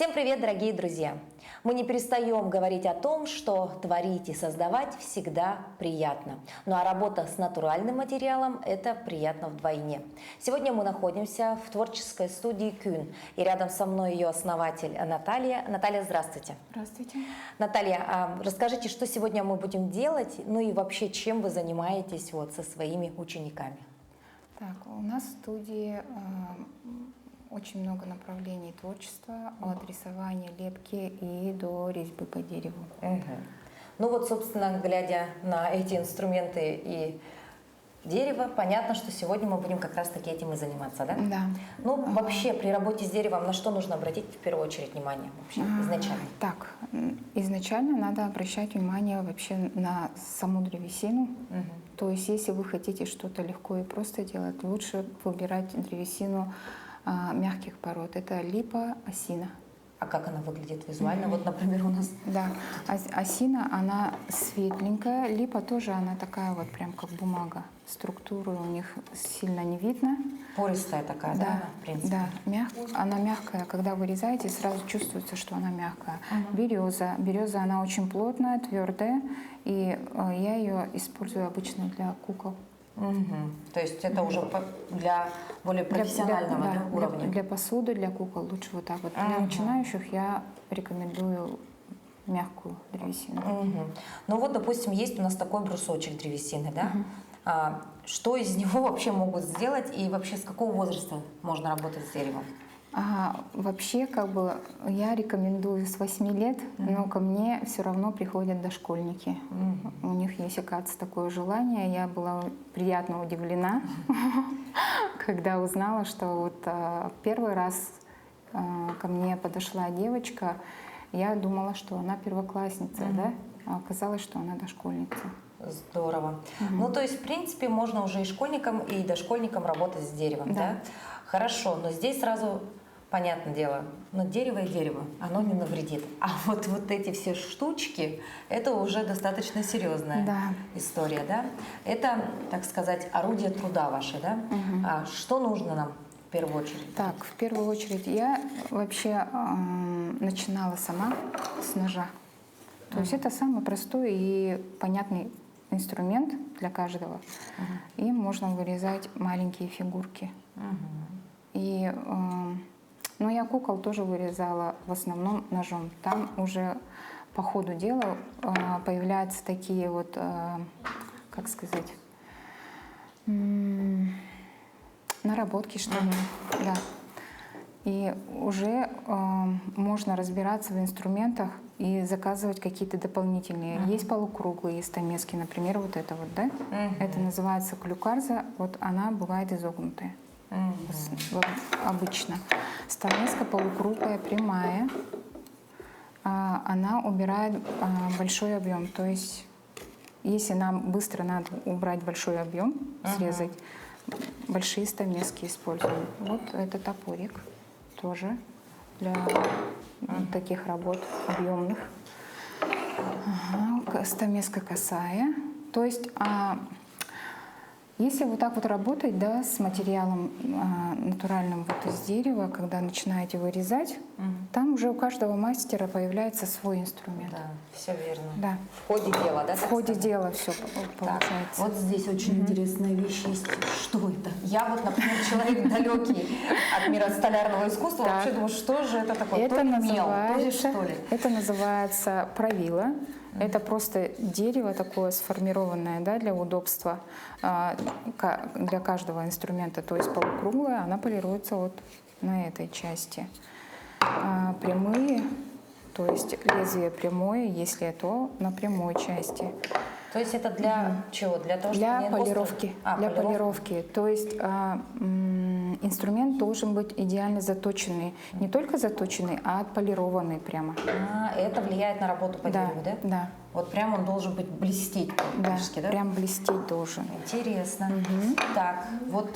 Всем привет, дорогие друзья! Мы не перестаем говорить о том, что творить и создавать всегда приятно. Ну а работа с натуральным материалом – это приятно вдвойне. Сегодня мы находимся в творческой студии Кюн. И рядом со мной ее основатель Наталья. Наталья, здравствуйте. Здравствуйте. Наталья, расскажите, что сегодня мы будем делать, ну и вообще, чем вы занимаетесь со своими учениками? Так, у нас в студии очень много направлений творчества, от рисования, лепки и до резьбы по дереву. Ну вот, собственно, глядя на эти инструменты и дерево, понятно, что сегодня мы будем как раз-таки этим и заниматься, да? Да. Ну, вообще, при работе с деревом на что нужно обратить в первую очередь внимание вообще изначально? Так, изначально надо обращать внимание вообще на саму древесину. То есть, если вы хотите что-то легко и просто делать, лучше выбирать древесину мягких пород. Это липа, осина. А как она выглядит визуально? Вот, например, у нас... Да, осина, она светленькая, липа тоже, она такая вот прям как бумага. Структуру у них сильно не видно. Пористая такая, да, в принципе? Да, она мягкая. Когда вырезаете, сразу чувствуется, что она мягкая. Береза. Береза, она очень плотная, твердая, и я ее использую обычно для кукол. То есть это уже для более профессионального уровня? Для посуды, для кукол лучше вот так вот. Для начинающих я рекомендую мягкую древесину. Ну вот, допустим, есть у нас такой брусочек древесины, да? Что из него вообще могут сделать и вообще с какого возраста можно работать с деревом? Вообще, как бы, я рекомендую с 8 лет, но ко мне все равно приходят дошкольники. У них есть, оказывается, такое желание. Я была приятно удивлена, когда узнала, что вот первый раз ко мне подошла девочка, я думала, что она первоклассница, да? А оказалось, что она дошкольница. Здорово. Ну, то есть, в принципе, можно уже и школьникам, и дошкольникам работать с деревом, да? Хорошо, но здесь сразу, понятное дело, но дерево и дерево, оно не навредит. А вот эти все штучки, это уже достаточно серьезная история, да? Это, так сказать, орудие труда ваше, да? А что нужно нам в первую очередь? Так, в первую очередь я вообще начинала сама с ножа. То есть это самый простой и понятный инструмент для каждого. Им можно вырезать маленькие фигурки. И, ну, я кукол тоже вырезала в основном ножом. Там уже по ходу дела появляются такие вот, как сказать, наработки, что ли. Да. И уже можно разбираться в инструментах и заказывать какие-то дополнительные. Есть полукруглые, есть стамески, например, вот это вот, да? Это называется клюкарза, вот она бывает изогнутая. Обычно. Стамеска полукруглая, прямая, она убирает большой объем. То есть, если нам быстро надо убрать большой объем, срезать, большие стамески используем. Вот это топорик тоже для таких работ объемных. Стамеска косая. То есть, если вот так вот работать, да, с материалом натуральным вот из дерева, когда начинаете вырезать, там уже у каждого мастера появляется свой инструмент. Да, все верно. Да. В ходе дела, да? В ходе дела все получается. Вот здесь очень интересная вещь есть. Что это? Я вот, например, человек далекий от мира столярного искусства, вообще думаю, что же это такое? Это называется, это называется правило. Это просто дерево такое сформированное, да, для удобства для каждого инструмента. То есть полукруглая, она полируется вот на этой части. Прямые, то есть лезвие прямое, если то на прямой части. То есть это для чего? Для того, чтобы для полировки. Для полировки. То есть инструмент должен быть идеально заточенный. Не только заточенный, а отполированный прямо. Это влияет на работу по дереву, да? Да. Вот прям он должен быть блестеть. Да, прям блестеть должен. Интересно. Так, вот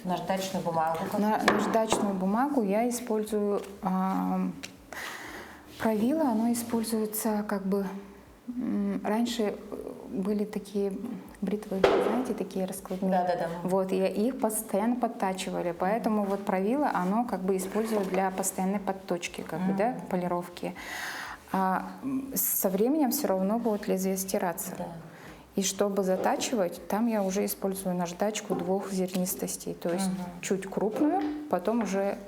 наждачную бумагу. Наждачную бумагу я использую. Правило, оно используется как бы раньше были такие бритвы, знаете, такие раскладные. Да. Вот, и их постоянно подтачивали, поэтому вот правило, оно как бы используют для постоянной подточки, как бы, да, полировки. А со временем все равно будет лезвие стираться. Да. И чтобы затачивать, там я уже использую наждачку 2 зернистостей, то есть чуть крупную, потом уже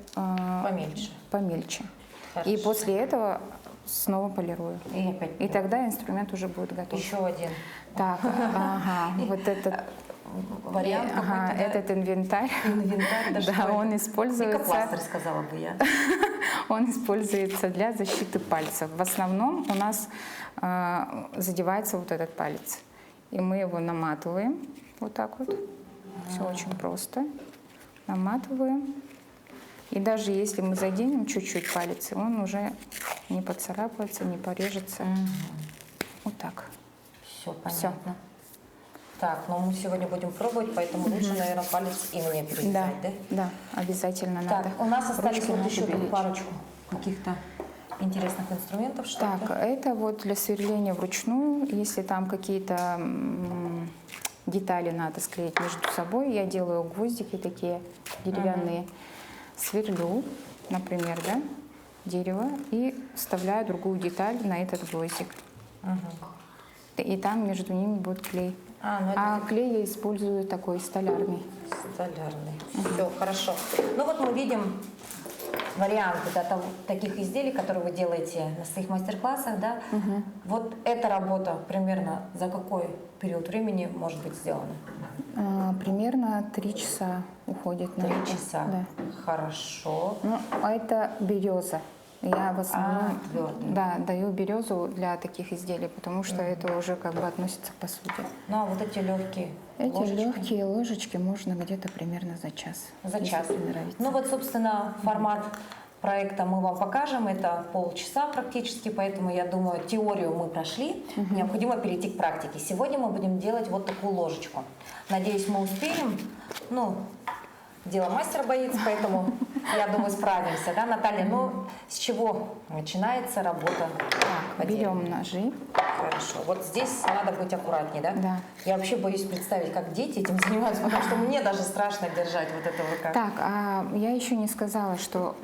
помельче. Хорошо. И после этого снова полирую. И опять. И тогда инструмент уже будет готов. Еще один. Так, ага, вот этот Вариант какой-то, да? этот инвентарь, Инвентарь, что да, это? он используется, Пикопластырь, сказала бы я. он используется для защиты пальцев. В основном у нас задевается вот этот палец, и мы его наматываем вот так вот. Все очень просто. Наматываем. И даже если мы заденем чуть-чуть палец, он уже не поцарапается, не порежется. Вот так. Все понятно. Так, но мы сегодня будем пробовать, поэтому лучше, наверное, палец и мне перевязать, да? Да, обязательно Так, надо. у нас остались Ручки вот надо еще беречь. парочку каких-то интересных инструментов. Что Так, это? это вот для сверления вручную. Если там какие-то детали надо склеить между собой, я делаю гвоздики такие деревянные. Сверлю, например, да, дерево, и вставляю другую деталь на этот гвоздик. И там между ними будет клей. А клей я использую такой столярный. Столярный. Все, хорошо. Ну вот мы видим варианты, да, таких изделий, которые вы делаете на своих мастер-классах, да. Вот эта работа примерно за какой период времени может быть сделана? Примерно 3 часа уходит на 3 это. часа. Да. Хорошо. Ну, а это береза. Я в основном твердая. даю березу для таких изделий, потому что это уже как бы относится к посуде. Ну а вот эти легкие Эти легкие ложечки можно где-то примерно за час. За если час. понравится. Ну вот, собственно, формат проекта мы вам покажем. Это полчаса практически, поэтому я думаю, теорию мы прошли. Необходимо перейти к практике. Сегодня мы будем делать вот такую ложечку. Надеюсь, мы успеем. Ну, дело мастера боится, поэтому, я думаю, справимся. Да, Наталья? Ну, с чего начинается работа? Берем ножи. Хорошо. Вот здесь надо быть аккуратнее, да? Да. Я вообще боюсь представить, как дети этим занимаются, потому что мне даже страшно держать вот это в руках. Так, а я еще не сказала, что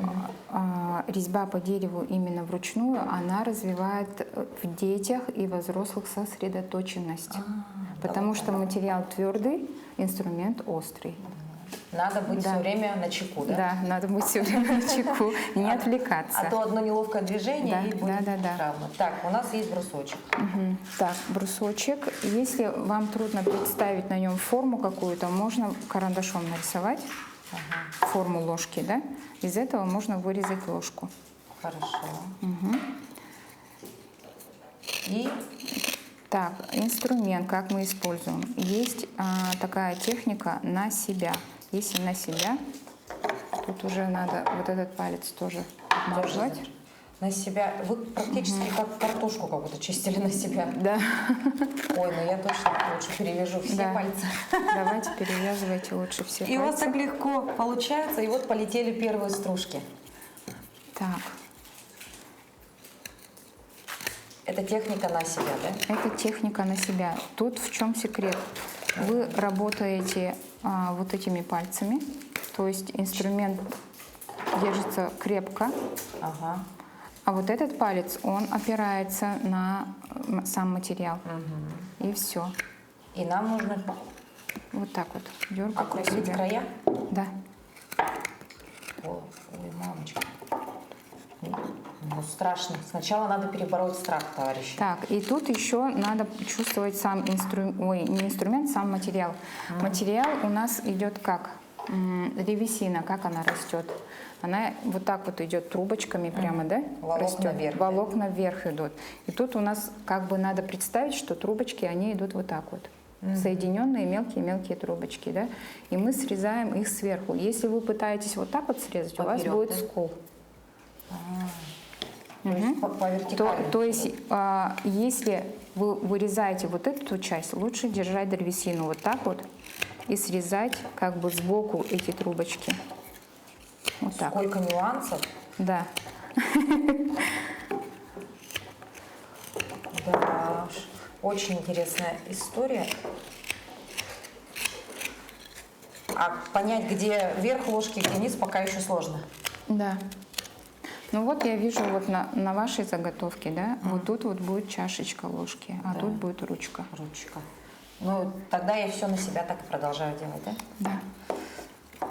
резьба по дереву именно вручную, она развивает в детях и во взрослых сосредоточенность. Потому что материал твердый, инструмент острый. Надо быть все время на чеку, да? Да, надо быть все время на чеку, не отвлекаться. А то одно неловкое движение Да, и будет да. травма. Так, у нас есть брусочек. Так, брусочек. Если вам трудно представить на нем форму какую-то, можно карандашом нарисовать форму ложки, да? Из этого можно вырезать ложку. Хорошо. И Так, инструмент, как мы используем. Есть такая техника на себя. Если на себя, тут уже надо вот этот палец тоже держать. на себя. Вы практически как картошку какую-то чистили на себя. Да. Ой, ну я точно лучше перевяжу все пальцы. Давайте перевязывайте лучше все И пальцы. у вас так легко получается. И вот полетели первые стружки. Так. Это техника на себя, да? Это техника на себя. Тут в чем секрет? Вы работаете вот этими пальцами, то есть инструмент держится крепко, а вот этот палец, он опирается на сам материал. И все. И нам нужно Вот так вот дергать округлить края? Да. Ой, мамочка. Ну, страшно. Сначала надо перебороть страх, товарищи. Так, и тут еще надо чувствовать сам инструмент, не инструмент, сам материал. Материал у нас идет как? Древесина, как она растет? Она вот так вот идет трубочками прямо, да? Волокна вверх. Волокна вверх идут. И тут у нас как бы надо представить, что трубочки, они идут вот так вот. Соединенные мелкие-мелкие трубочки, да? И мы срезаем их сверху. Если вы пытаетесь вот так вот срезать, Поперек, у вас будет да? скол. То есть по вертикали. То есть, если вы вырезаете вот эту часть, лучше держать древесину вот так вот и срезать как бы сбоку эти трубочки. Вот так. Сколько нюансов. Да. Да уж. Очень интересная история. А понять, где верх ложки, где низ, пока еще сложно. Да. Ну вот я вижу вот на вашей заготовке, да, вот тут вот будет чашечка ложки, а Да. тут будет ручка. Ручка. Ну, тогда я все на себя так и продолжаю делать, да? Да.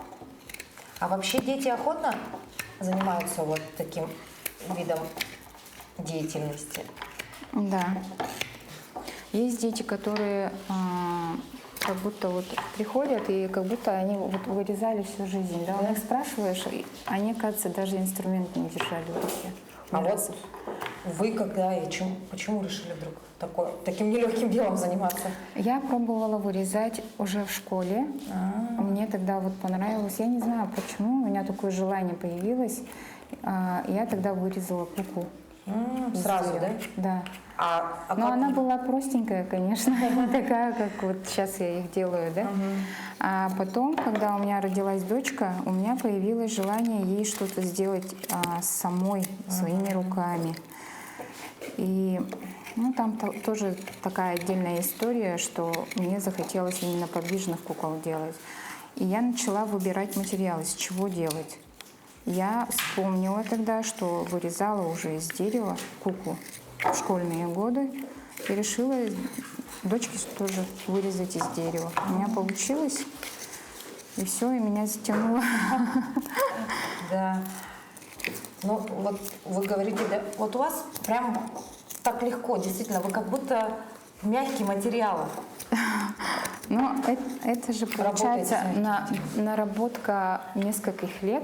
А вообще дети охотно занимаются вот таким видом деятельности? Да. Есть дети, которые как будто вот приходят, и как будто они вот вырезали всю жизнь. Да? У них спрашиваешь, и они, кажется, даже инструмент не держали в руке. А вот вы когда и почему решили вдруг таким нелегким делом заниматься? Я пробовала вырезать уже в школе. Мне тогда вот понравилось. Я не знаю, почему у меня такое желание появилось. Я тогда вырезала куклу. Сразу, да? Да. Но как... она была простенькая, конечно, не такая, как вот сейчас я их делаю, да. А потом, когда у меня родилась дочка, у меня появилось желание ей что-то сделать самой, своими руками. И там тоже такая отдельная история, что мне захотелось именно подвижных кукол делать. И я начала выбирать материал, из чего делать. Я вспомнила тогда, что вырезала уже из дерева куклу в школьные годы и решила дочке тоже вырезать из дерева. У меня получилось, и все, и меня затянуло. Да. Ну, вот вы говорите, да, вот у вас прям так легко, действительно, вы как будто мягкий материал. Но это же получается наработка нескольких лет.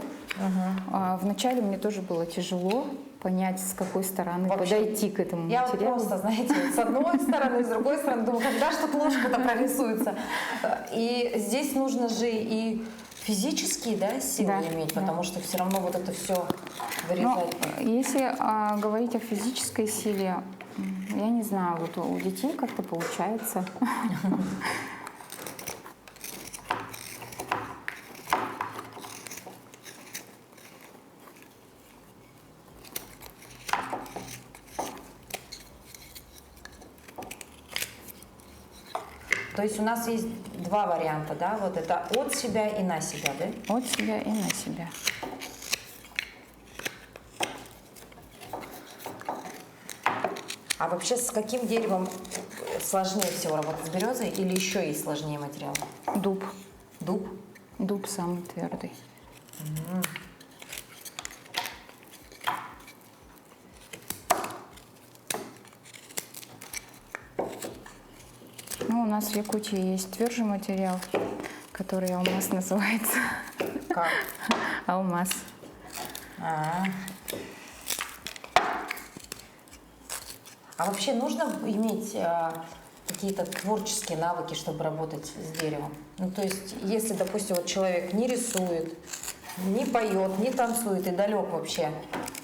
Вначале мне тоже было тяжело понять, с какой стороны подойти к этому материалу. Я вот просто, знаете, с одной стороны, с другой стороны, думаю, когда что ложка-то прорисуется. И здесь нужно же и физические, да, силы иметь, потому что все равно вот это все вырезать. Если говорить о физической силе, я не знаю, вот у детей как-то получается. То есть у нас есть два варианта, да? Вот это от себя и на себя, да? От себя и на себя. А вообще с каким деревом сложнее всего работать? С березой или еще есть сложнее материал? Дуб. Дуб? Дуб самый твердый. Ну, у нас в Якутии есть тверже материал, который алмаз называется. Как? Алмаз. А вообще нужно иметь какие-то творческие навыки, чтобы работать с деревом? Ну, то есть, если, допустим, вот человек не рисует, не поет, не танцует и далек вообще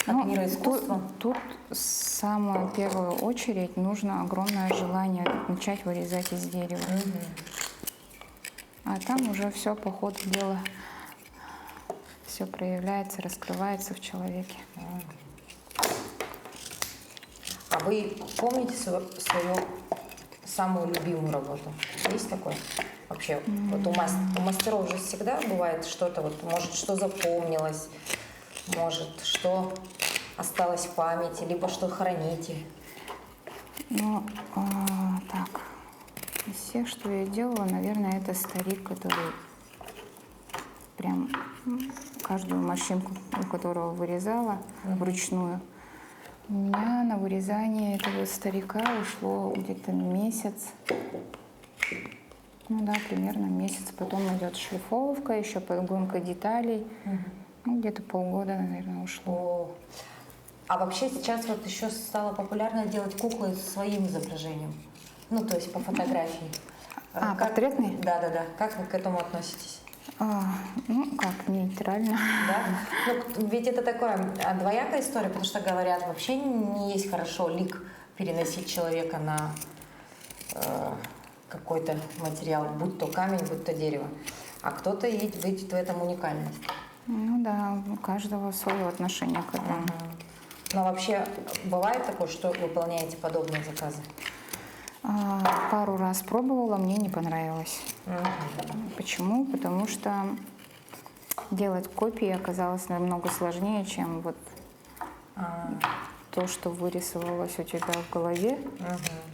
от мира искусства. Тут в самую первую очередь нужно огромное желание начать вырезать из дерева. А там уже все по ходу дела, все проявляется, раскрывается в человеке. А вы помните свою самую любимую работу? Есть такое? Вообще, вот у мастеров же всегда бывает что-то, вот, может, что запомнилось, может, что осталось в памяти, либо что храните. Ну, так, из всех, что я делала, наверное, это старик, который прям каждую морщинку, у которого вырезала вручную. У меня на вырезание этого старика ушло где-то месяц. Ну да, примерно месяц. Потом идет шлифовка, еще подгонка деталей. Ну, где-то полгода, наверное, ушло. А вообще сейчас вот еще стало популярно делать куклы с своим изображением. Ну, то есть по фотографии. Портретные? Да. Как вы к этому относитесь? Ну, как, нейтрально. Да? Ну, ведь это такая двоякая история, потому что говорят, вообще не есть хорошо лик переносить человека на какой-то материал, будь то камень, будь то дерево. А кто-то видит в этом уникальность. Ну да, у каждого свое отношение к этому. Но вообще бывает такое, что выполняете подобные заказы? Пару раз пробовала, мне не понравилось. Почему? Потому что делать копии оказалось намного сложнее, чем вот то, что вырисовалось у тебя в голове,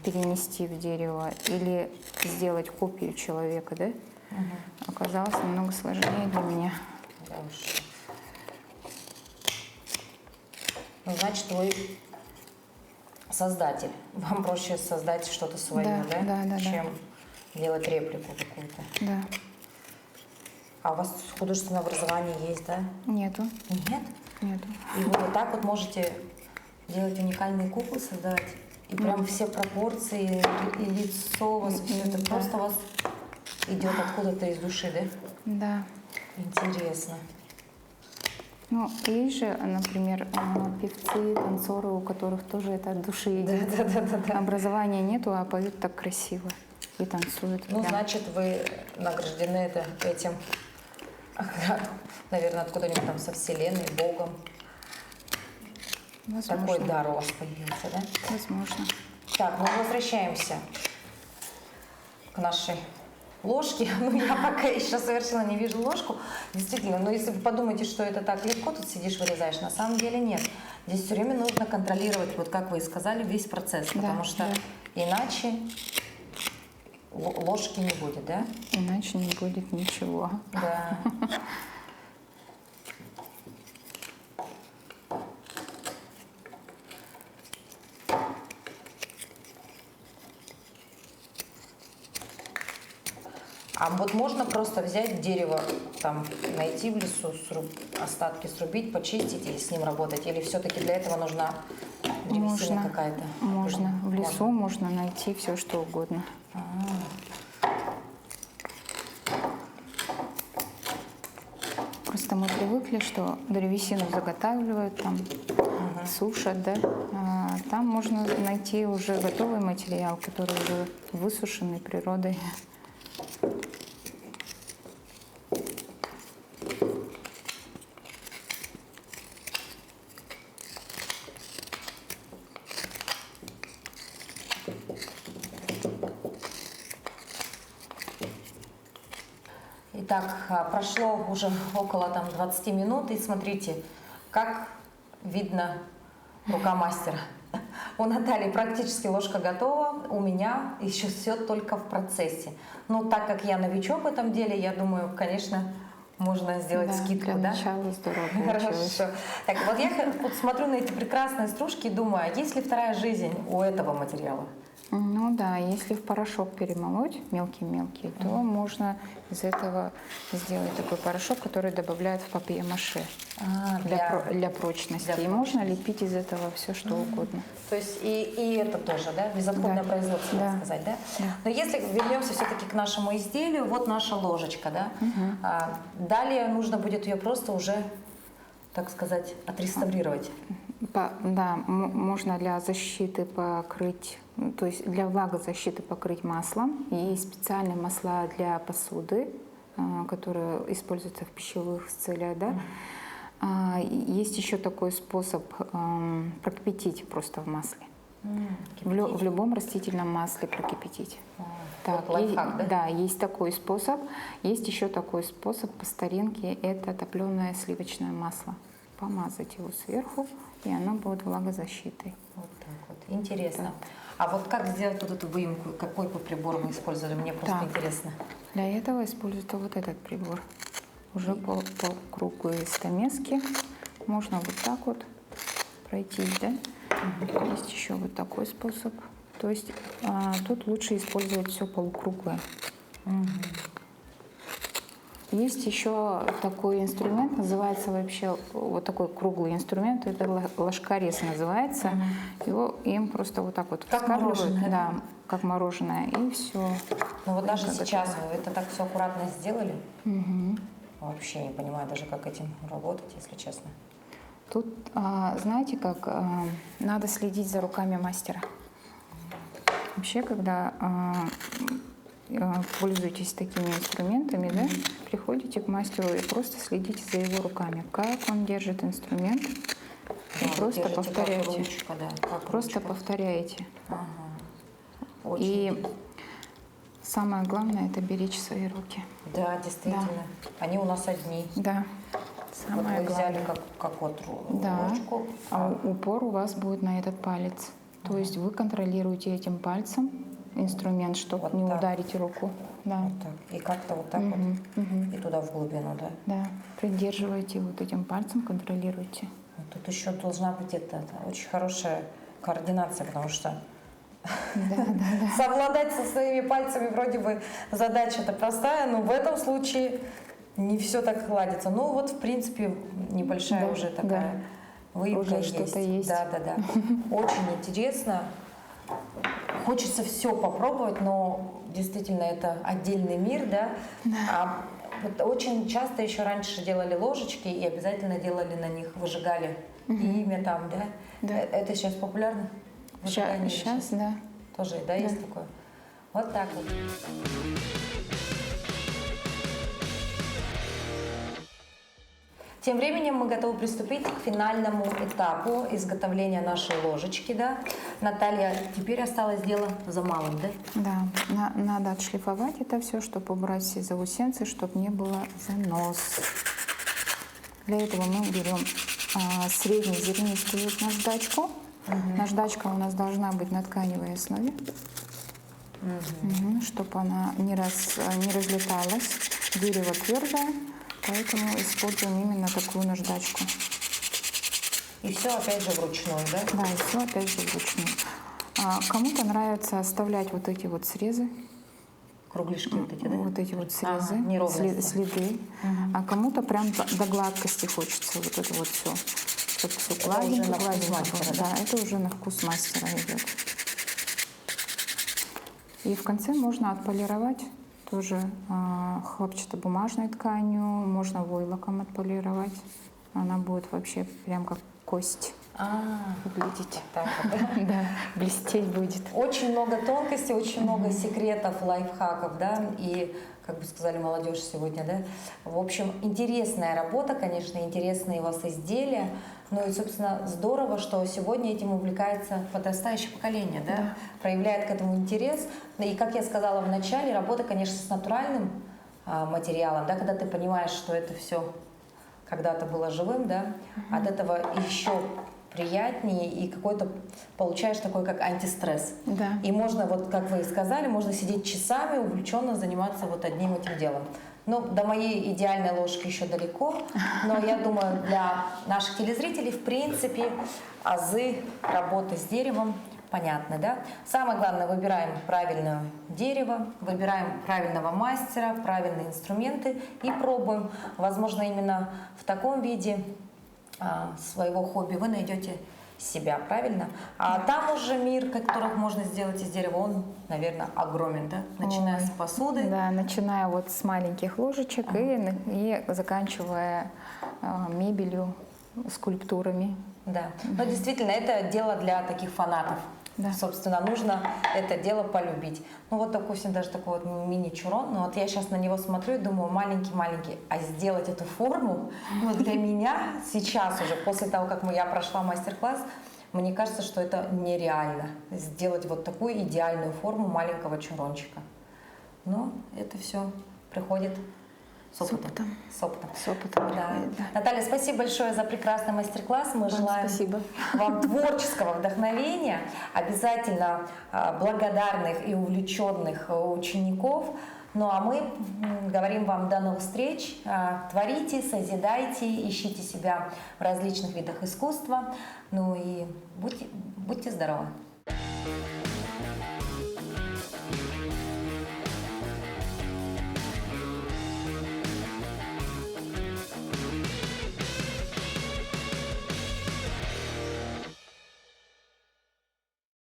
перенести в дерево или сделать копию человека, да? Оказалось намного сложнее для меня. Ну, значит, вы создатель. Вам проще создать что-то свое, да? Чем делать реплику какую-то. Да. А у вас художественное образование есть, да? Нету. Нет? Нету. И вы вот так вот можете делать уникальные куклы, создать? И прям все пропорции, и лицо у вас, все это просто у вас идет откуда-то из души, да? Да. Интересно. Ну, есть же, например, певцы, танцоры, у которых тоже это от души идет. Да. Образования нету, а поют так красиво и танцуют. Ну, значит, вы награждены этим, наверное, откуда-нибудь там со Вселенной, Богом. Возможно. Такой дар у вас появился, да? Возможно. Так, мы возвращаемся к нашей ложке. Ну, я пока еще совершенно не вижу ложку. Действительно, но если вы подумаете, что это так легко, тут сидишь, вырезаешь, на самом деле нет. Здесь все время нужно контролировать, вот как вы и сказали, весь процесс, потому что иначе ложки не будет, да? Иначе не будет ничего. Да. А вот можно просто взять дерево, там, найти в лесу, остатки срубить, почистить и с ним работать? Или все-таки для этого нужна древесина какая-то? Можно. В лесу можно найти все, что угодно. Просто мы привыкли, что древесину заготавливают, там, сушат, да? Там можно найти уже готовый материал, который уже высушенный природой. Итак, прошло уже около 20 минут, и смотрите, как видно рука мастера. У Натальи практически ложка готова, у меня еще все только в процессе. Но так как я новичок в этом деле, я думаю, конечно, можно сделать скидку, для да? начала здорово получилось. Хорошо. Так, вот я вот смотрю на эти прекрасные стружки и думаю, а есть ли вторая жизнь у этого материала? Ну да, если в порошок перемолоть мелкий-мелкий, то можно из этого сделать такой порошок, который добавляют в папье-маше для прочности. И можно лепить из этого все, что угодно. То есть и это тоже, да, безотходное производство, так сказать, да? Но если вернемся все-таки к нашему изделию, вот наша ложечка, да? Далее нужно будет ее просто уже, так сказать, отреставрировать. Да, можно для защиты покрыть, то есть для влагозащиты покрыть маслом. Есть специальные масла для посуды, которые используются в пищевых целях, да. Есть еще такой способ прокипятить просто в масле. В любом растительном масле прокипятить. Так, вот лайфхак, да? Да, есть такой способ. Есть еще такой способ по старинке, это топленое сливочное масло. Помазать его сверху, и оно будет влагозащитой. Вот так вот. Интересно. А вот как сделать вот эту выемку? Какой бы прибор мы использовали? Мне просто интересно. Для этого используется вот этот прибор. Уже полукруглые стамески. Можно вот так вот пройтись, да? Есть еще вот такой способ. То есть тут лучше использовать все полукруглое. Есть еще такой инструмент, называется вообще, вот такой круглый инструмент, это ложкорез называется. Им просто вот так вот как мороженое. Да, как мороженое, и все. Ну вот даже сейчас вы это так все аккуратно сделали. Вообще не понимаю даже, как этим работать, если честно. Тут, знаете, как надо следить за руками мастера. Вообще, когда пользуетесь такими инструментами, да, приходите к мастеру и просто следите за его руками, как он держит инструмент, и просто повторяете. Ручка, да, просто повторяете. Очень. И самое главное — это беречь свои руки. Да, действительно. Они у нас одни. Да, Вот самое вы взяли главное. как вот Да, ложечку. а упор у вас будет на этот палец. То есть вы контролируете этим пальцем инструмент, чтобы Вот не так. ударить руку. Да, Вот так. И как-то вот так вот. И туда в глубину, да? да. Придерживайте вот этим пальцем, контролируйте. Тут еще должна быть это очень хорошая координация, потому что совладать со своими пальцами вроде бы задача-то простая, но в этом случае не все так ладится. Ну вот, в принципе, небольшая Да, уже такая выемка Уже что-то есть. Да. Очень интересно. Хочется все попробовать, но действительно это отдельный мир, да? А вот очень часто еще раньше делали ложечки и обязательно делали на них, выжигали имя там, да? Да. Это сейчас популярно? Выжигание Сейчас, да. тоже, да, есть такое? Вот так вот. Тем временем мы готовы приступить к финальному этапу изготовления нашей ложечки, да? Наталья, теперь осталось дело за малым, да? Да, надо отшлифовать это все, чтобы убрать все заусенцы, чтобы не было занос. Для этого мы берем среднезернистую наждачку. Наждачка у нас должна быть на тканевой основе, чтобы она не разлеталась. Дерево твердое, поэтому используем именно такую наждачку. И все опять же вручную, да? Да, и все опять же вручную. Кому-то нравится оставлять вот эти вот срезы. Кругляшки вот эти, да? Вот эти вот срезы, неровности. следы. А кому-то прям до гладкости хочется вот это вот все. Чтобы все гладенько, уже на вкус гладенько мастера, было. Да, это уже на вкус мастера идет. И в конце можно отполировать тоже хлопчатобумажной тканью, можно войлоком отполировать. Она будет вообще прям как кость выглядеть. Так вот, да? Да, блестеть будет. Очень много тонкостей, очень много секретов, лайфхаков, да, и, как бы сказали, молодежь сегодня, да. В общем, интересная работа, конечно, интересные у вас изделия, ну и, собственно, здорово, что сегодня этим увлекается подрастающее поколение, да, проявляет к этому интерес. И, как я сказала в начале, работа, конечно, с натуральным материалом, да, когда ты понимаешь, что это все когда-то было живым, да, от этого еще приятнее и какой-то получаешь такой как антистресс. Да. И можно, вот как вы и сказали, можно сидеть часами, увлеченно заниматься вот одним этим делом. Ну, до моей идеальной ложки еще далеко, но я думаю, для наших телезрителей, в принципе, азы работы с деревом понятны, да? Самое главное, выбираем правильное дерево, выбираем правильного мастера, правильные инструменты и пробуем. Возможно, именно в таком виде своего хобби вы найдете себя, правильно? А там уже мир, который можно сделать из дерева, он, наверное, огромен, да? Начиная с посуды. Да, начиная вот с маленьких ложечек и заканчивая мебелью, скульптурами. Да, но действительно, это дело для таких фанатов. Да. Собственно, нужно это дело полюбить. Ну вот, допустим, даже такой вот мини-чурон, но вот я сейчас на него смотрю и думаю, маленький-маленький, а сделать эту форму, ну, для меня сейчас уже, после того, как я прошла мастер-класс, мне кажется, что это нереально, сделать вот такую идеальную форму маленького чурончика. Но это все приходит с опытом. С опытом. Да. Наталья, спасибо большое за прекрасный мастер-класс. Мы желаем спасибо. вам творческого вдохновения, обязательно благодарных и увлеченных учеников. Ну а мы говорим вам до новых встреч. Творите, созидайте, ищите себя в различных видах искусства. Ну и будьте здоровы.